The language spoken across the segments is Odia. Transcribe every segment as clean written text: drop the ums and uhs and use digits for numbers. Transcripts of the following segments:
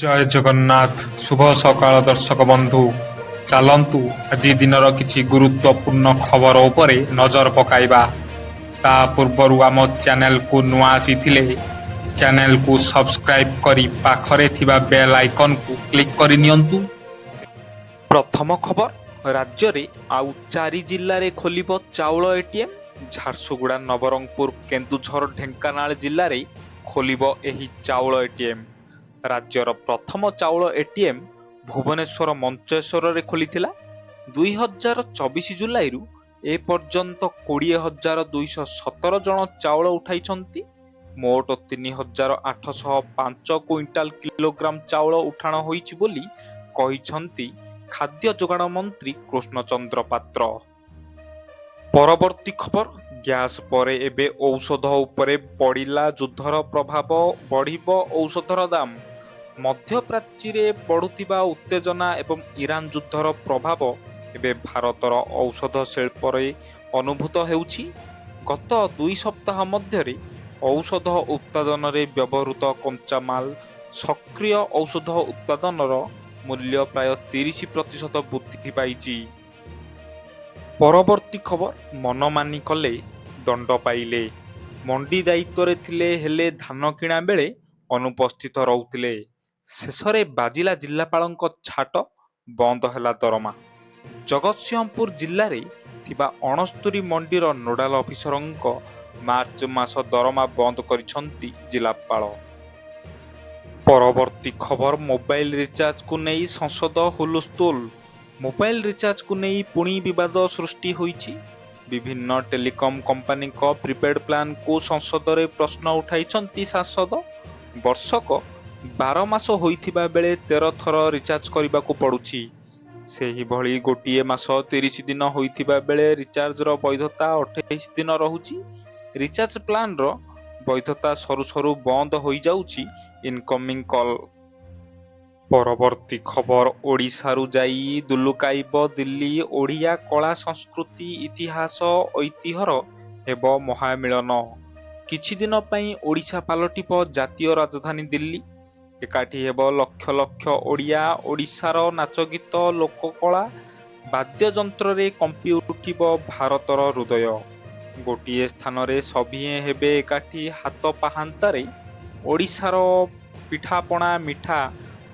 ଜୟ ଜଗନ୍ନାଥ। ଶୁଭ ସକାଳ ଦର୍ଶକ ବନ୍ଧୁ। ଚାଲନ୍ତୁ ଆଜି ଦିନର କିଛି ଗୁରୁତ୍ୱପୂର୍ଣ୍ଣ ଖବର ଉପରେ ନଜର ପକାଇବା। ତା ପୂର୍ବରୁ ଆମ ଚ୍ୟାନେଲକୁ ନୂଆ ଆସିଥିଲେ ଚ୍ୟାନେଲକୁ ସବସ୍କ୍ରାଇବ୍ କରି ପାଖରେ ଥିବା ବେଲ୍ ଆଇକନକୁ କ୍ଲିକ୍ କରି ନିଅନ୍ତୁ। ପ୍ରଥମ ଖବର, ରାଜ୍ୟରେ ଆଉ 4 ଜିଲ୍ଲାରେ ଖୋଲିବ ଚାଉଳ ଏଟିଏମ୍। ଝାରସୁଗୁଡ଼ା, ନବରଙ୍ଗପୁର, କେନ୍ଦୁଝର, ଢେଙ୍କାନାଳ ଜିଲ୍ଲାରେ ଖୋଲିବ ଏହି ଚାଉଳ ଏଟିଏମ୍। ରାଜ୍ୟର ପ୍ରଥମ ଚାଉଳ ଏଟିଏମ୍ ଭୁବନେଶ୍ୱର ମଞ୍ଚେଶ୍ୱରରେ ଖୋଲିଥିଲା। 2024 ଜୁଲାଇରୁ ଏପର୍ଯ୍ୟନ୍ତ 20,217 ଜଣ ଚାଉଳ ଉଠାଇଛନ୍ତି। ମୋଟ 3,805 କ୍ୱିଣ୍ଟାଲ କିଲୋଗ୍ରାମ ଚାଉଳ ଉଠାଣ ହୋଇଛି ବୋଲି କହିଛନ୍ତି ଖାଦ୍ୟ ଯୋଗାଣ ମନ୍ତ୍ରୀ କୃଷ୍ଣଚନ୍ଦ୍ର ପାତ୍ର। ପରବର୍ତ୍ତୀ ଖବର, ଗ୍ୟାସ୍ ପରେ ଏବେ ଔଷଧ ଉପରେ ପଡ଼ିଲା ଯୁଦ୍ଧର ପ୍ରଭାବ, ବଢ଼ିବ ଔଷଧର ଦାମ। ମଧ୍ୟପ୍ରାଚ୍ୟରେ ବଢୁଥିବା ଉତ୍ତେଜନା ଏବଂ ଇରାନ ଯୁଦ୍ଧର ପ୍ରଭାବ ଏବେ ଭାରତର ଔଷଧ ଶିଳ୍ପରେ ଅନୁଭୂତ ହେଉଛି। ଗତ 2 ସପ୍ତାହ ମଧ୍ୟରେ ଔଷଧ ଉତ୍ପାଦନରେ ବ୍ୟବହୃତ କଞ୍ଚାମାଲ ସକ୍ରିୟ ଔଷଧ ଉତ୍ପାଦନର ମୂଲ୍ୟ ପ୍ରାୟ 30% ବୃଦ୍ଧି ପାଇଛି। ପରବର୍ତ୍ତୀ ଖବର, ମନମାନି କଲେ ଦଣ୍ଡ ପାଇଲେ। ମଣ୍ଡି ଦାୟିତ୍ୱରେ ଥିଲେ ହେଲେ ଧାନ କିଣା ବେଳେ ଅନୁପସ୍ଥିତ ରହୁଥିଲେ। ଶେଷରେ ବାଜିଲା ଜିଲ୍ଲାପାଳଙ୍କ ଛାଟ, ବନ୍ଦ ହେଲା ଦରମା। ଜଗତସିଂହପୁର ଜିଲ୍ଲାରେ ଥିବା 69 ମଣ୍ଡିର ନୋଡାଲ ଅଫିସରଙ୍କ ମାର୍ଚ୍ଚ ମାସ ଦରମା ବନ୍ଦ କରିଛନ୍ତି ଜିଲ୍ଲାପାଳ। ପରବର୍ତ୍ତୀ ଖବର, ମୋବାଇଲ ରିଚାର୍ଜକୁ ନେଇ ସଂସଦ ହୁଲସ୍ତୁଲ। ମୋବାଇଲ ରିଚାର୍ଜକୁ ନେଇ ପୁଣି ବିବାଦ ସୃଷ୍ଟି ହୋଇଛି। ବିଭିନ୍ନ ଟେଲିକମ କମ୍ପାନୀଙ୍କ ପ୍ରିପେଡ୍ ପ୍ଲାନକୁ ସଂସଦରେ ପ୍ରଶ୍ନ ଉଠାଇଛନ୍ତି ସାଂସଦ। ବର୍ଷକ 12 ମାସ ହୋଇଥିବା ବେଳେ 13 ଥର ରିଚାର୍ଜ କରିବାକୁ ପଡୁଛି। ସେହିଭଳି ଗୋଟିଏ ମାସ 30 ଦିନ ହୋଇଥିବା ବେଳେ ରିଚାର୍ଜର ବୈଧତା 28 ଦିନ ରହୁଛି। ରିଚାର୍ଜ ପ୍ଲାନର ବୈଧତା ସରୁ ସରୁ ବନ୍ଦ ହୋଇଯାଉଛି ଇନକମିଂ କଲ। ପରବର୍ତ୍ତୀ ଖବର, ଓଡ଼ିଶାରୁ ଯାଇ ଦୁଲୁକାଇବ ଦିଲ୍ଲୀ। ଓଡ଼ିଆ କଳା, ସଂସ୍କୃତି, ଇତିହାସ, ଐତିହ୍ୟର ହେବ ମହାମିଳନ। କିଛି ଦିନ ପାଇଁ ଓଡ଼ିଶା ପାଲଟିବ ଜାତୀୟ ରାଜଧାନୀ ଦିଲ୍ଲୀ। ଏକାଠି ହେବ ଲକ୍ଷ ଲକ୍ଷ ଓଡ଼ିଆ। ଓଡ଼ିଶାର ନାଚଗୀତ, ଲୋକକଳା, ବାଦ୍ୟଯନ୍ତ୍ରରେ କମ୍ପି ଉଠିବ ଭାରତର ହୃଦୟ। ଗୋଟିଏ ସ୍ଥାନରେ ସଭିଏଁ ହେବେ ଏକାଠି। ହାତ ପାହାନ୍ତାରେ ଓଡ଼ିଶାର ପିଠାପଣା, ମିଠା,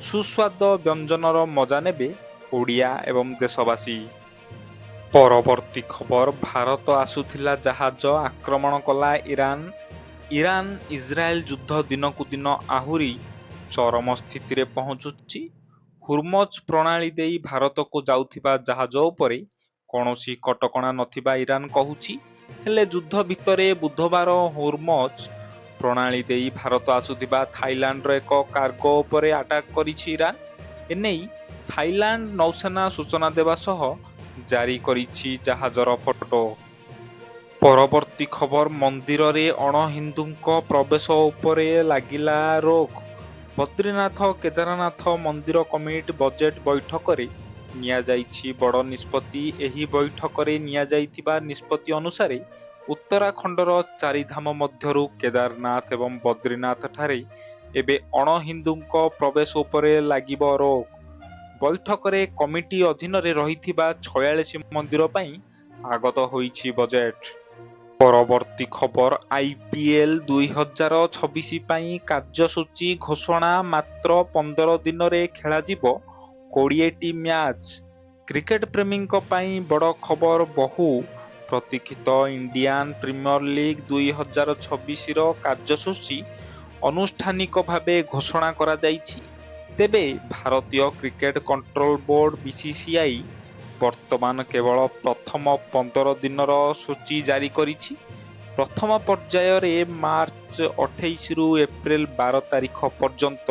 ସୁସ୍ୱାଦ ବ୍ୟଞ୍ଜନର ମଜା ନେବେ ଓଡ଼ିଆ ଏବଂ ଦେଶବାସୀ। ପରବର୍ତ୍ତୀ ଖବର, ଭାରତ ଆସୁଥିଲା ଜାହାଜ, ଆକ୍ରମଣ କଲା ଇରାନ। ଇରାନ ଇସ୍ରାଏଲ ଯୁଦ୍ଧ ଦିନକୁ ଦିନ ଆହୁରି ଚରମ ସ୍ଥିତିରେ ପହଞ୍ଚୁଛି। ହୁର୍ମଜ ପ୍ରଣାଳୀ ଦେଇ ଭାରତକୁ ଯାଉଥିବା ଜାହାଜ ଉପରେ କୌଣସି କଟକଣା ନଥିବା ଇରାନ କହୁଛି। ହେଲେ ଯୁଦ୍ଧ ଭିତରେ ବୁଧବାର ହୁର୍ମଜ ପ୍ରଣାଳୀ ଦେଇ ଭାରତ ଆସୁଥିବା ଥାଇଲାଣ୍ଡର ଏକ କାର୍ଗୋ ଉପରେ ଆଟାକ କରିଛି ଇରାନ। ଏନେଇ ଥାଇଲାଣ୍ଡ ନୌସେନା ସୂଚନା ଦେବା ସହ ଜାରି କରିଛି ଜାହାଜର ଫଟୋ। ପରବର୍ତ୍ତୀ ଖବର, ମନ୍ଦିରରେ ଅଣ-ହିନ୍ଦୁଙ୍କ ପ୍ରବେଶ ଉପରେ ଲାଗିଲା ରୋକ। ବଦ୍ରିନାଥ, କେଦାରନାଥ ମନ୍ଦିର କମିଟି ବଜେଟ୍ ବୈଠକରେ ନିଆଯାଇଛି ବଡ଼ ନିଷ୍ପତ୍ତି। ଏହି ବୈଠକରେ ନିଆଯାଇଥିବା ନିଷ୍ପତ୍ତି ଅନୁସାରେ ଉତ୍ତରାଖଣ୍ଡର 4 ଧାମ ମଧ୍ୟରୁ କେଦାରନାଥ ଏବଂ ବଦ୍ରିନାଥ ଠାରେ ଏବେ ଅଣ-ହିନ୍ଦୁଙ୍କ ପ୍ରବେଶ ଉପରେ ଲାଗିବ ରୋକ। ବୈଠକରେ କମିଟି ଅଧୀନରେ ରହିଥିବା 46 ମନ୍ଦିର ପାଇଁ ଆଗତ ହୋଇଛି ବଜେଟ୍। ପରବର୍ତ୍ତୀ ଖବର, IPL 2026 ପାଇଁ କାର୍ଯ୍ୟସୂଚୀ ଘୋଷଣା। ମାତ୍ର 15 ଦିନରେ ଖେଳାଯିବ 20ଟି ମ୍ୟାଚ୍। କ୍ରିକେଟ ପ୍ରେମୀଙ୍କ ପାଇଁ ବଡ଼ ଖବର, ବହୁ ପ୍ରତୀକ୍ଷିତ ଇଣ୍ଡିଆନ ପ୍ରିମିୟର ଲିଗ୍ 2026ର କାର୍ଯ୍ୟସୂଚୀ ଆନୁଷ୍ଠାନିକ ଭାବେ ଘୋଷଣା କରାଯାଇଛି। ତେବେ ଭାରତୀୟ କ୍ରିକେଟ କଣ୍ଟ୍ରୋଲ ବୋର୍ଡ BCCI ବର୍ତ୍ତମାନ କେବଳ ପ୍ରଥମ 15 ଦିନର ସୂଚୀ ଜାରି କରିଛି। ପ୍ରଥମ ପର୍ଯ୍ୟାୟରେ ମାର୍ଚ୍ଚ 28ରୁ ଏପ୍ରିଲ 12 ତାରିଖ ପର୍ଯ୍ୟନ୍ତ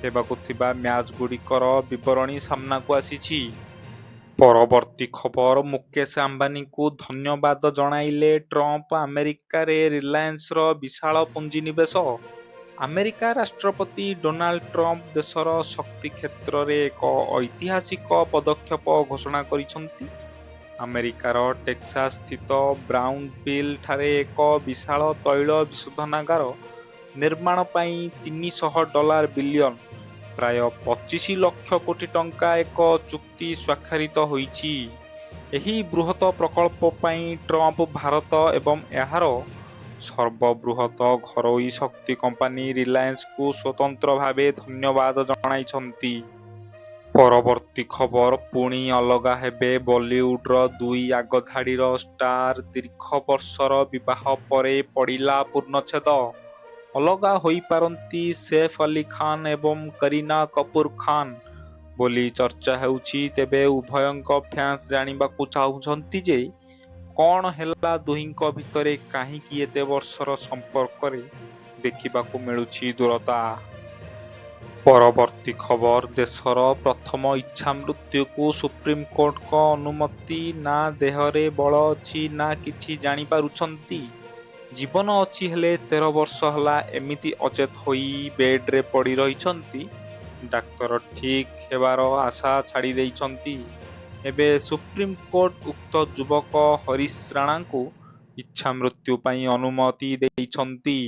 ହେବାକୁ ଥିବା ମ୍ୟାଚଗୁଡ଼ିକର ବିବରଣୀ ସାମ୍ନାକୁ ଆସିଛି। ପରବର୍ତ୍ତୀ ଖବର, ମୁକେଶ ଆମ୍ବାନୀଙ୍କୁ ଧନ୍ୟବାଦ ଜଣାଇଲେ ଟ୍ରମ୍ପ। ଆମେରିକାରେ ରିଲାଏନ୍ସର ବିଶାଳ ପୁଞ୍ଜିନିବେଶ। ଆମେରିକା ରାଷ୍ଟ୍ରପତି ଡୋନାଲ୍ଡ ଟ୍ରମ୍ପ ଦେଶର ଶକ୍ତି କ୍ଷେତ୍ରରେ ଏକ ଐତିହାସିକ ପଦକ୍ଷେପ ଘୋଷଣା କରିଛନ୍ତି। ଆମେରିକାର ଟେକ୍ସାସ ସ୍ଥିତ ବ୍ରାଉନଭିଲ୍ ଠାରେ ଏକ ବିଶାଳ ତୈଳ ବିଶୋଧନାଗାର ନିର୍ମାଣ ପାଇଁ $300 ବିଲିୟନ ପ୍ରାୟ 25 ଲକ୍ଷ କୋଟି ଟଙ୍କା ଏକ ଚୁକ୍ତି ସ୍ୱାକ୍ଷରିତ ହୋଇଛି। ଏହି ବୃହତ ପ୍ରକଳ୍ପ ପାଇଁ ଟ୍ରମ୍ପ ଭାରତ ଏବଂ ଏହାର ସର୍ବବୃହତ ଘରୋଇ ଶକ୍ତି କମ୍ପାନୀ ରିଲାଏନ୍ସକୁ ସ୍ୱତନ୍ତ୍ର ଭାବେ ଧନ୍ୟବାଦ ଜଣାଇଛନ୍ତି। ପରବର୍ତ୍ତୀ ଖବର ପୁଣି ଅଲଗା ହେବେ ବଲିଉଡର ଦୁଇ ଆଗଧାଡିର ଷ୍ଟାର ଦୀର୍ଘ ବର୍ଷର ବିବାହ ପରେ ପଡ଼ିଲା ପୂର୍ଣ୍ଣଚ୍ଛେଦ। ଅଲଗା ହୋଇପାରନ୍ତି ସୈଫ ଅଲ୍ଲୀ ଖାନ ଏବଂ କରୀନା କପୁର ଖାନ ବୋଲି ଚର୍ଚ୍ଚା ହେଉଛି। ତେବେ ଉଭୟଙ୍କ ଫ୍ୟାନ୍ସ ଜାଣିବାକୁ ଚାହୁଁଛନ୍ତି ଯେ କ'ଣ ହେଲା ଦୁହିଁଙ୍କ ଭିତରେ, କାହିଁକି ଏତେ ବର୍ଷର ସମ୍ପର୍କରେ ଦେଖିବାକୁ ମିଳୁଛି ଦୂରତା। ପରବର୍ତ୍ତୀ ଖବର ଦେଶର ପ୍ରଥମ ଇଚ୍ଛାମୃତ୍ୟୁକୁ ସୁପ୍ରିମକୋର୍ଟଙ୍କ ଅନୁମତି। ନା ଦେହରେ ବଳ ଅଛି ନା କିଛି ଜାଣିପାରୁଛନ୍ତି। ଜୀବନ ଅଛି ହେଲେ 13 ବର୍ଷ ହେଲା ଏମିତି ଅଚେତ ହୋଇ ବେଡ୍ରେ ପଡ଼ି ରହିଛନ୍ତି। ଡାକ୍ତର ଠିକ୍ ହେବାର ଆଶା ଛାଡ଼ି ଦେଇଛନ୍ତି। ଏବେ ସୁପ୍ରିମକୋର୍ଟ ଉକ୍ତ ଯୁବକ ହରୀଶ ରାଣାଙ୍କୁ ଇଚ୍ଛାମୃତ୍ୟୁ ପାଇଁ ଅନୁମତି ଦେଇଛନ୍ତି।